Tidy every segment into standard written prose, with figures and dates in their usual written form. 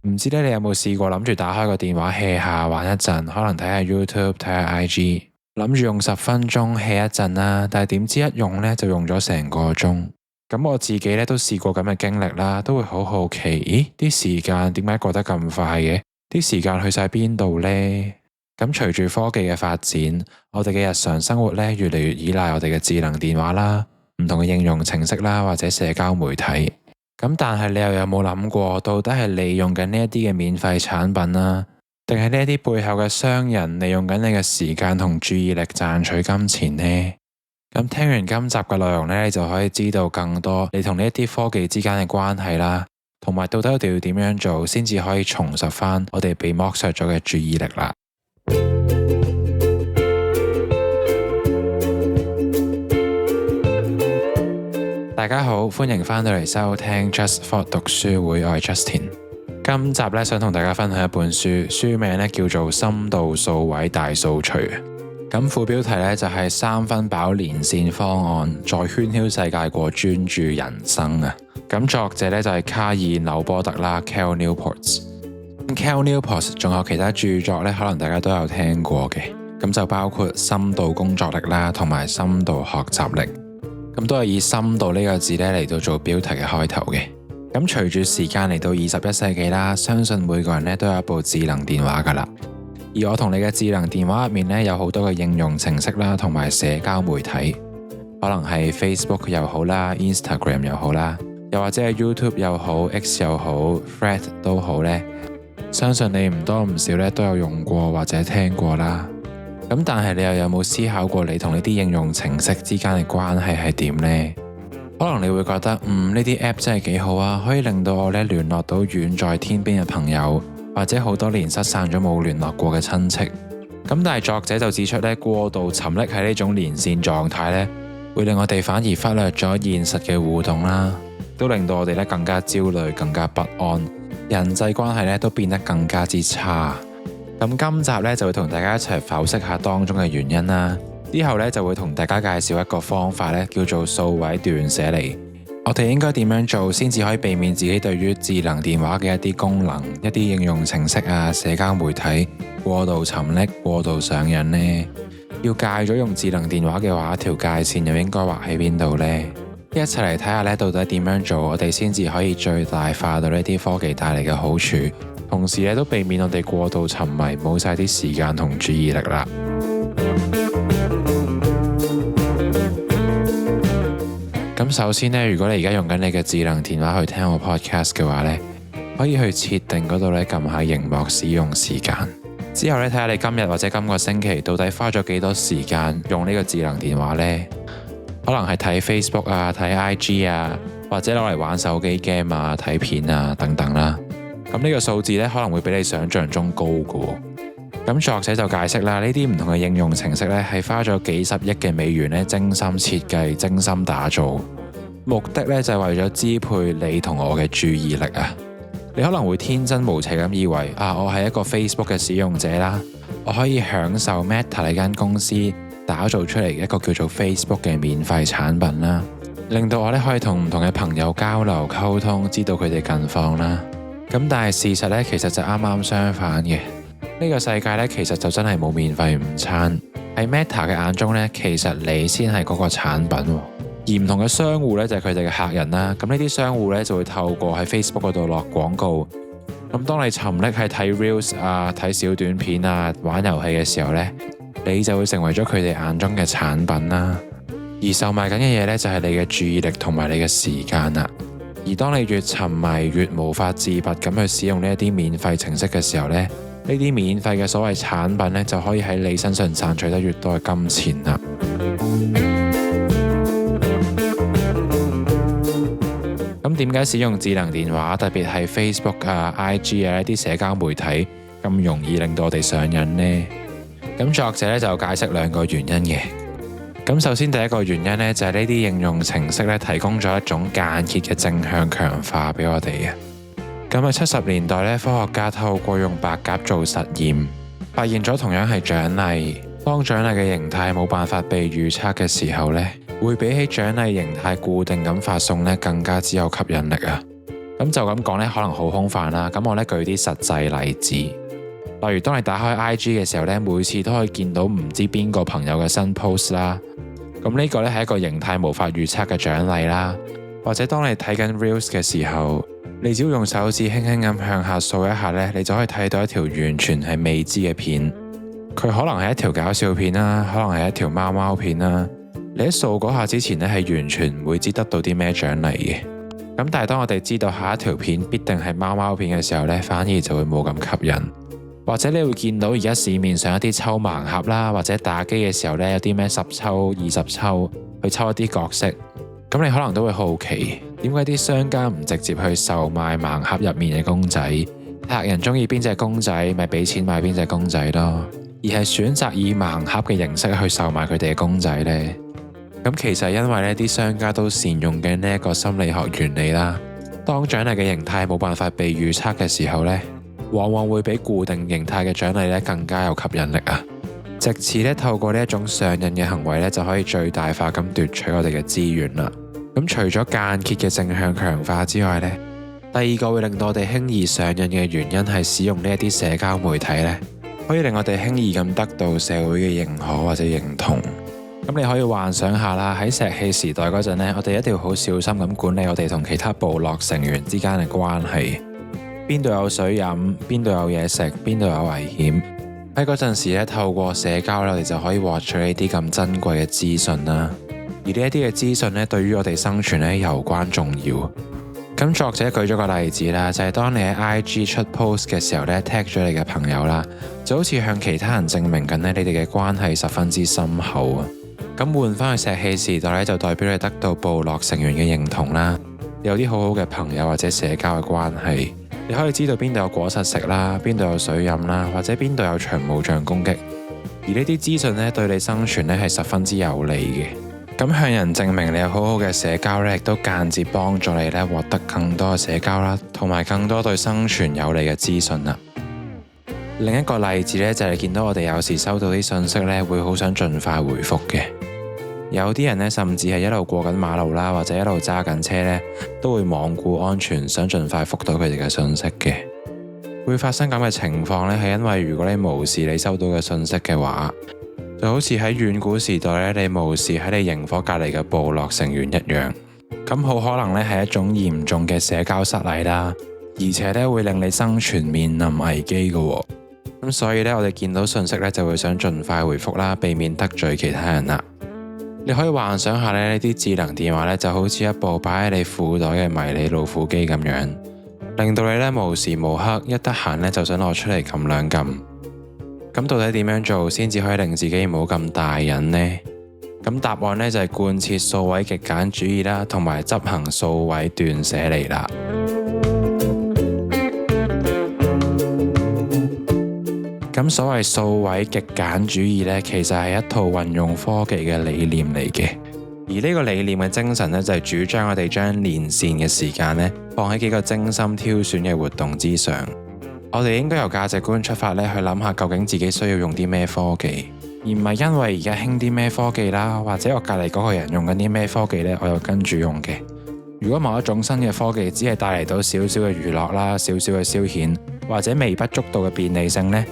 唔知咧你有冇試過諗住打開個電話 hea 下玩一陣，可能睇下 YouTube 睇下 IG， 諗住用10分鐘 hea 一陣啦，但係點知一用咧就用咗成個鐘。咁我自己咧都試過咁嘅經歷啦，都會好好奇，咦啲時間點解過得咁快嘅？啲時間去晒邊度呢？咁隨住科技嘅發展，我哋嘅日常生活咧越嚟越依賴我哋嘅智能電話啦，唔同嘅應用程式啦，或者社交媒體。咁但係你又有冇諗過，到底係利用緊呢一啲嘅免費產品啦，定係呢一啲背後嘅商人利用緊你嘅時間同注意力賺取金錢呢？咁聽完今集嘅內容呢，你就可以知道更多你同呢一啲科技之間嘅關係啦，同埋到底我哋要點樣做先至可以重拾翻我哋被剝削咗嘅注意力啦。大家好，歡迎翻到嚟收聽 Just For 讀書會，我係 Justin。今集呢，想同大家分享一本書，書名呢叫做《深度數位大掃除》。咁副標題呢，就係3分飽連線方案，在喧囂世界過專注人生啊！咁作者呢，就係卡爾紐波特啦 Cal Newport。Cal Newport 仲有其他著作呢，可能大家都有聽過嘅，咁就包括深度工作力啦，同埋深度學習力。咁都係以深度呢個字呢嚟到做標題嘅開頭嘅。咁隨住時間嚟到21世紀啦，相信每個人呢都有一部智能電話噶啦。而我同你嘅智能電話入面呢，有好多嘅應用程式啦，同埋社交媒體，可能係 Facebook 又好啦 ，Instagram 又好啦，又或者係 YouTube 又好 ，X 又好 ，Thread 都好呢。相信你唔多唔少呢都有用過或者聽過啦。咁但係你又有冇思考過你同呢啲應用程式之間嘅關係係點呢？可能你會覺得呢啲 app 真係幾好啊，可以令到我呢聯絡到遠在天邊嘅朋友，或者好多年失散咗冇聯絡過嘅親戚。咁但係作者就指出呢，過度沉溺喺呢種連線狀態呢，會令我哋反而忽略咗現實嘅互動啦，都令到我哋呢更加焦慮、更加不安，人際關係呢都變得更加之差。咁今集呢，就會同大家一齊剖析下當中嘅原因啦，之後呢，就會同大家介紹一個方法呢，叫做數位斷捨離。我哋應該點樣做先至可以避免自己對於智能電話嘅一啲功能、一啲應用程式啊、社交媒體過度沉溺、過度上癮呢？要戒咗用智能電話嘅話，條界線又應該畫喺邊度呢？一齊嚟睇下呢，到底點樣做，我哋先至可以最大化到呢啲科技帶嚟嘅好處，同時咧都避免我哋過度沉迷，冇晒啲時間同注意力啦。咁首先呢，如果你而家用緊你嘅智能電話去聽我 podcast 嘅話呢，可以去設定嗰度呢，撳下螢幕使用時間，之後呢，睇下你今日或者今個星期到底花咗幾多時間用呢個智能電話呢？可能係睇 Facebook 啊、睇 IG 啊，或者攞嚟玩手機 game 啊、睇片啊等等啦。咁呢個數字呢，可能會比你想象中高㗎。咁作者就解釋啦，呢啲唔同嘅應用程式呢，係花咗幾十億嘅美元呢，精心設計、精心打造，目的呢，就係為咗支配你同我嘅注意力啊！你可能會天真無邪咁以為我係一個 Facebook 嘅使用者啦，我可以享受 Meta 呢間公司打造出嚟嘅一個叫做 Facebook 嘅免費產品啦，令到我呢可以同唔同嘅朋友交流溝通，知道佢哋近況啦。咁但係事實呢，其實就啱啱相反嘅。呢個世界呢，其實就真係冇免費午餐。喺 Meta 嘅眼中呢，其實你先係嗰個產品，而唔同嘅商戶呢，就係佢哋嘅客人啦。咁呢啲商戶呢，就會透過喺 Facebook 嗰度落廣告。咁當你沉溺喺睇 Reels 啊、睇小短片啊、玩遊戲嘅時候呢，你就會成為咗佢哋眼中嘅產品啦。而售賣緊嘅嘢呢，就係你嘅注意力同埋你嘅時間啦。而當你越沉迷、越無法自拔咁去使用呢一啲免費程式嘅時候呢，呢啲免費嘅所謂產品呢，就可以喺你身上賺取得越多嘅金錢啦。咁點解使用智能電話，特別係 Facebook 啊、IG 啊一啲社交媒體咁容易令到我哋上癮呢？咁作者呢，就解釋2個原因嘅。咁首先第一個原因呢，就係呢啲應用程式呢，提供咗一種間歇嘅正向強化俾我哋嘅。咁喺70年代呢，科學家透過用白鴿做實驗，發現咗同樣係獎勵，當獎勵嘅形態冇辦法被預測嘅時候呢，會比起獎勵形態固定咁發送呢更加之有吸引力啊！咁就咁講呢，可能好空泛啦。咁我呢舉啲實際例子，例如當你打開 IG 嘅時候呢，每次都可以見到唔知邊個朋友嘅新 post 啦。咁呢個呢係一個形態無法預測嘅獎勵啦。或者當你睇緊 Reels 嘅時候，你只要用手指輕輕咁向下掃一下呢，你就可以睇到一條完全係未知嘅片。佢可能係一條搞笑片啦，可能係一條貓貓片啦。你喺掃嗰下之前呢，係完全唔會知得到啲咩獎勵嘅。咁但係當我哋知道下一條片必定係貓貓片嘅時候呢，反而就會冇咁吸引。或者你會見到而家市面上一啲抽盲盒啦，或者打機嘅時候呢，有啲咩10抽、20抽去抽一啲角色。咁你可能都會好奇，點解啲商家唔直接去售賣盲盒入面嘅公仔？客人中意邊隻公仔，咪俾錢買邊隻公仔咯，而係選擇以盲盒嘅形式去售賣佢哋嘅公仔呢？咁其實因為呢啲商家都善用嘅呢一個心理學原理啦，當獎勵嘅形態冇辦法被預測嘅時候呢，往往會比固定形態嘅獎勵呢更加有吸引力啊！藉此呢，透過呢一種上癮嘅行為呢，就可以最大化咁奪取我哋嘅資源啦。咁除咗間歇嘅正向強化之外呢，第二個會令到我哋輕易上癮嘅原因係使用呢一啲社交媒體呢，可以令我哋輕易咁得到社會嘅認可或者認同。咁你可以幻想下啦，喺石器時代嗰陣呢，我哋一定要好小心咁管理我哋同其他部落成員之間嘅關係，邊度有水飲，邊度有嘢食，邊度有危險。喺嗰陣時咧，透過社交咧，我哋就可以獲取呢啲咁珍貴嘅資訊啦。而呢一啲嘅資訊咧，對於我哋生存咧，攸關重要。咁作者舉咗個例子啦，就係當你喺 IG 出 post 嘅時候咧，tag 咗你嘅朋友啦，就好似向其他人證明緊咧，你哋嘅關係十分之深厚啊。咁換翻去石器時代咧，就代表你得到部落成員嘅認同啦，有啲好好嘅朋友或者社交嘅關係。你可以知道邊度有果實食啦，邊度有水飲啦，或者邊度有長毛象攻擊。而呢啲資訊咧，對你生存咧係十分之有利嘅。咁向人證明你有好好嘅社交咧，亦都間接幫助你咧獲得更多嘅社交啦，同埋更多對生存有利嘅資訊啦。另一個例子咧，就係見到我哋有時收到啲信息咧，會好想盡快回覆嘅。有啲人咧，甚至係一路過緊馬路啦，或者一路揸緊車咧，都會罔顧安全，想盡快覆到佢哋嘅信息嘅。會發生咁嘅情況咧，係因為如果你無視你收到嘅信息嘅話，就好似喺遠古時代咧，你無視喺你營火隔離嘅部落成員一樣。咁好可能咧係一種嚴重嘅社交失禮啦，而且咧會令你生存面臨危機嘅。咁所以咧，我哋見到信息咧就會想盡快回覆啦，避免得罪其他人啦。你可以幻想下呢啲智能電話咧就好似一部擺喺你褲袋嘅迷你老虎機咁樣，令到你咧無時無刻一得閒咧就想攞出嚟撳兩撳。咁到底點樣做先至可以令自己唔好咁大癮呢？咁答案咧就係貫徹數位極簡主義啦，同埋執行數位斷捨離啦。咁所謂數位極簡主義呢，其實係一套運用科技嘅理念嚟嘅。而呢個理念嘅精神呢，就係主張我哋將連線嘅時間呢，放喺幾個精心挑選嘅活動之上。我哋應該由價值觀出發呢，去諗下究竟自己需要用啲咩科技，而唔係因為而家興啲咩科技啦，或者我隔離嗰個人用緊啲咩科技呢，我又跟住用嘅。如果某一種新嘅科技只係帶嚟到少少嘅娛樂啦、少少嘅消遣，或者微不足道嘅便利性呢，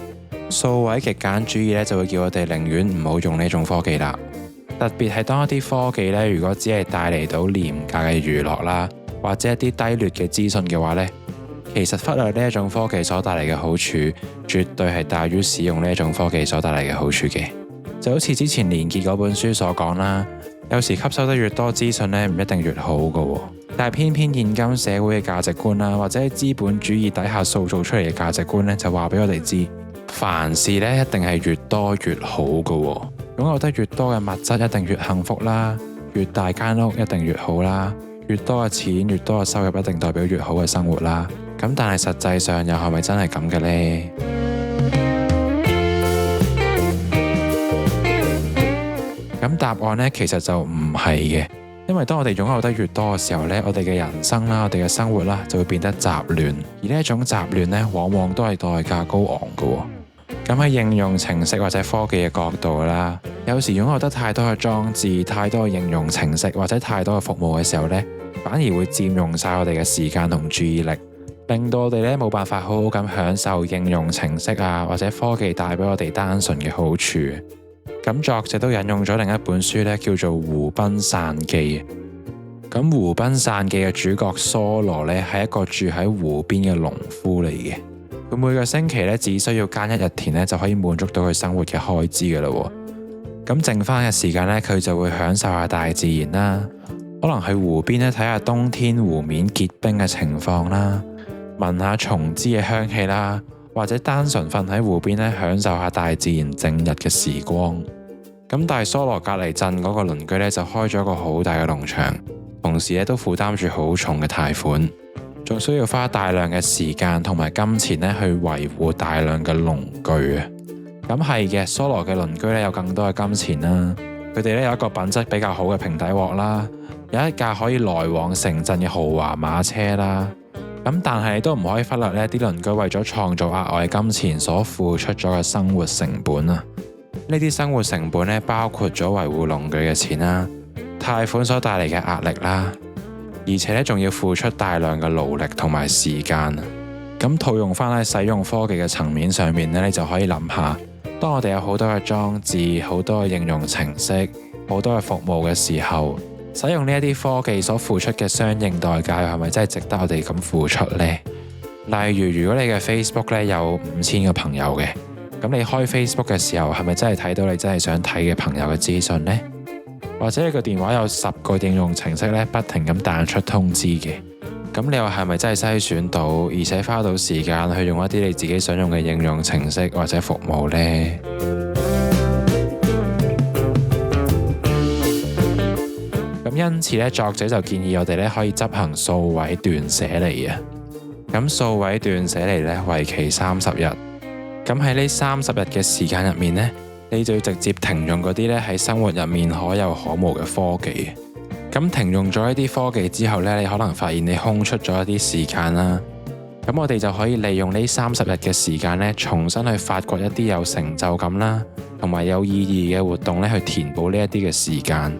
數位極簡主義咧就會叫我哋寧願唔好用呢種科技啦。特別係當一啲科技咧，如果只係帶嚟到廉價嘅娛樂啦，或者一啲低劣嘅資訊嘅話呢，其實忽略呢一種科技所帶嚟嘅好處，絕對係大於使用呢一種科技所帶嚟嘅好處嘅。就好似之前連結嗰本書所講啦，有時吸收得越多資訊呢，唔一定越好㗎，但係偏偏現今社會嘅價值觀啦，或者喺資本主義底下塑造出嚟嘅價值觀呢，就話俾我哋知，凡事咧一定係越多越好㗎，擁有得越多嘅物質一定越幸福啦，越大間屋一定越好啦，越多嘅錢越多嘅收入一定代表越好嘅生活啦。咁但係實際上又係咪真係咁嘅呢？咁答案呢，其實就唔係嘅，因為當我哋擁有得越多嘅時候呢，我哋嘅人生啦，我哋嘅生活啦，就會變得雜亂，而呢一種雜亂呢，往往都係代價高昂㗎。咁喺應用程式或者科技嘅角度啦，有時擁有得太多嘅裝置、太多嘅應用程式或者太多嘅服務嘅時候呢，反而會佔用晒我哋嘅時間同注意力，令到我哋咧冇辦法好好咁享受應用程式啊或者科技帶俾我哋單純嘅好處。咁作者都引用咗另一本書咧，叫做《湖濱散記》。咁《湖濱散記》嘅主角梭羅咧係一個住喺湖邊嘅農夫嚟嘅。佢每個星期咧只需要耕一日田咧就可以滿足到佢生活嘅開支噶啦。咁剩翻嘅時間咧，佢就會享受下大自然啦，可能去湖邊咧睇下冬天湖面結冰嘅情況啦，聞下松枝嘅香氣啦，或者單純瞓喺湖邊咧享受下大自然靜日嘅時光。咁但係梭羅隔離鎮嗰個鄰居咧就開咗一個好大嘅農場，同時咧都負擔住好重嘅貸款，仲需要花大量嘅時間同埋金錢咧去維護大量嘅農具啊。咁係嘅，梭羅嘅鄰居咧有更多嘅金錢啦，佢哋咧有一個品質比較好嘅平底鍋啦，有一架可以來往城鎮嘅豪華馬車啦。咁但係你都唔可以忽略呢啲鄰居為咗創造額外金錢所付出咗嘅生活成本啊。呢啲生活成本咧包括咗維護農具嘅錢啦、貸款所帶嚟嘅壓力啦，而且咧仲要付出大量嘅勞力同埋時間。咁套用翻喺使用科技嘅層面上面咧，你就可以諗下，當我哋有好多嘅裝置、好多嘅應用程式、好多嘅服務嘅時候，使用呢一啲科技所付出嘅相應代價係咪真係值得我哋咁付出呢？例如，如果你嘅 Facebook 咧有5000個朋友嘅，咁你開 Facebook 嘅時候係咪真係睇到你真係想睇嘅朋友嘅資訊呢？或者你個電話有10個應用程式咧不停咁彈出通知嘅，咁你又係咪真係篩選到，而且花到時間去用一啲你自己想用嘅應用程式或者服務呢？咁因此咧，作者就建議我哋咧可以執行數位斷捨離啊。咁數位斷捨離咧為期30日。咁喺呢30日嘅時間入面呢，你就要直接停用嗰啲咧喺生活入面可有可無嘅科技。咁停用咗一啲科技之後呢，你可能發現你空出咗一啲時間啦。咁我哋就可以利用呢30日嘅時間呢，重新去發掘一啲有成就感啦，同埋有意義嘅活動呢，去填補呢一啲嘅時間。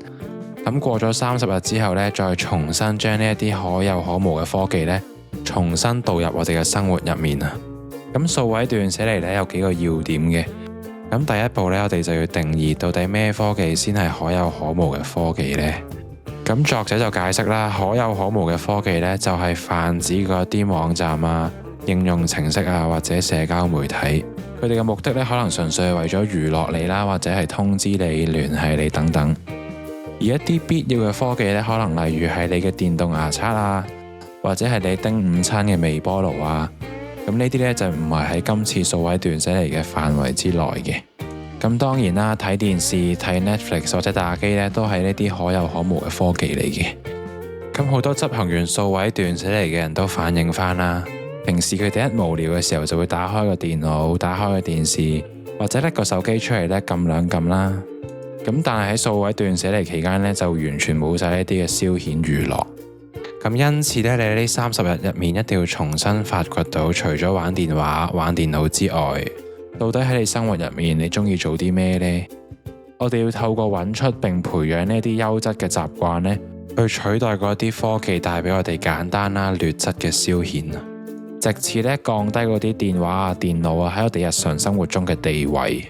咁過咗30日之後呢，再重新將呢一啲可有可無嘅科技呢，重新導入我哋嘅生活入面啊。咁數位斷捨離呢，有幾個要點嘅。咁第一步呢，我哋就要定義到底咩科技先係可有可無嘅科技呢？咁作者就解釋啦，可有可無嘅科技呢，就係泛指嗰啲網站啊、應用程式啊或者社交媒體，佢哋嘅目的呢，可能純粹係為咗娛樂你啦，或者係通知你、聯繫你等等。而一啲必要嘅科技呢，可能例如係你嘅電動牙刷啊，或者係你叮午餐嘅微波爐啊。咁呢啲呢，就唔係喺今次數位斷捨離嘅範圍之內嘅。咁當然啦，睇電視、睇 Netflix 或者打機呢，都係呢啲可有可無嘅科技嚟嘅。咁好多執行完數位斷捨離嘅人都反映翻啦，平時佢哋一無聊嘅時候就會打開個電腦、打開個電視，或者拎個手機出嚟呢，撳兩撳啦。咁但係喺數位斷捨離期間呢，就完全冇晒呢啲嘅消遣娛樂。咁因此咧，你喺呢30日入面一定要重新發掘到，除咗玩電話、玩電腦之外，到底喺你生活入面你中意做啲咩呢？我哋要透過揾出並培養呢啲優質嘅習慣呢，去取代嗰啲科技帶俾我哋簡單啦、劣質嘅消遣啊，藉此咧降低嗰啲電話啊、電腦啊喺我哋日常生活中嘅地位。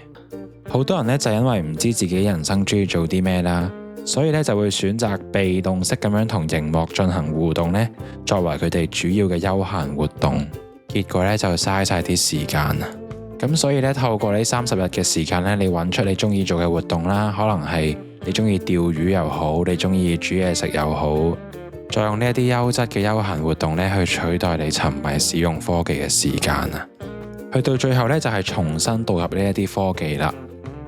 好多人呢，就因為唔知自己人生中意做啲咩啦，所以咧就會選擇被動式咁樣同熒幕進行互動呢，作為佢哋主要嘅休閒活動，結果咧就嘥晒啲時間啊。咁所以咧透過呢30日嘅時間咧，你揾出你中意做嘅活動啦，可能係你中意釣魚又好，你中意煮嘢食又好，再用呢一啲優質嘅休閒活動咧去取代你沉迷使用科技嘅時間啊。去到最後咧就係重新導入呢一啲科技啦。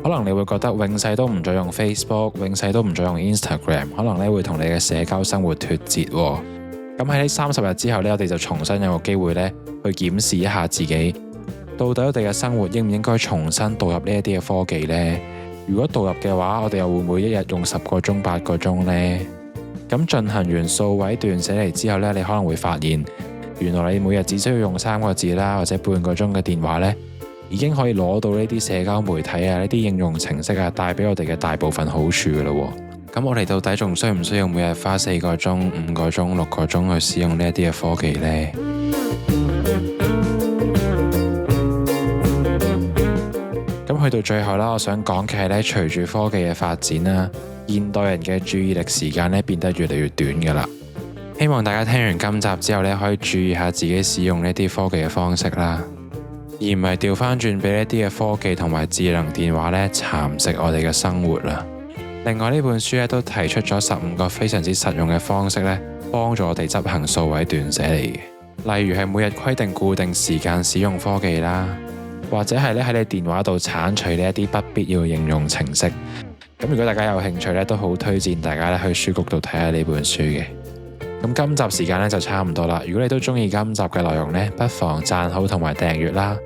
可能你會覺得永世都唔再用 Facebook， 永世都唔再用 Instagram， 可能咧會同你嘅社交生活脫節。咁喺呢30日之後咧，我哋就重新有個機會咧去檢視一下自己，到底我哋嘅生活應唔應該重新導入呢一啲嘅科技呢？如果導入嘅話，我哋又會唔會一日用10個鐘、8個鐘呢？咁進行完數位斷捨離之後咧，你可能會發現，原來你每日只需要用3個字啦，或者半個鐘嘅電話咧，已經可以攞到呢啲社交媒體啊、呢啲應用程式啊帶俾我哋嘅大部分好處噶啦。咁我哋到底仲需唔需要每日花4個鐘、5個鐘、6個鐘去使用呢一啲嘅科技呢？咁去到最後啦，我想講嘅係咧，隨住科技嘅發展啦，現代人嘅注意力時間咧變得越嚟越短噶啦。希望大家聽完今集之後咧，可以注意下自己使用呢啲科技嘅方式啦，而唔係調翻轉俾呢啲嘅科技同埋智能電話咧蠶食我哋嘅生活啦。另外呢本書咧都提出咗15個非常之實用嘅方式咧，幫助我哋執行數位斷捨離嘅。例如係每日規定固定時間使用科技啦，或者係咧喺你電話度剷除呢一啲不必要嘅應用程式。咁如果大家有興趣咧，都好推薦大家咧去書局度睇下呢本書嘅。咁今集時間咧就差唔多啦。如果你都中意今集嘅內容呢，不妨讚好同埋訂閱啦。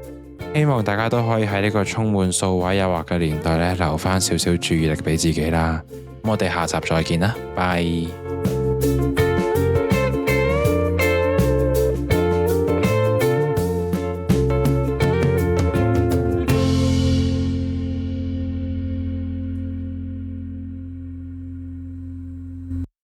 希望大家都可以喺呢個充滿數位誘惑嘅年代咧，留翻少少注意力俾自己啦。咁我哋下集再見啦，拜。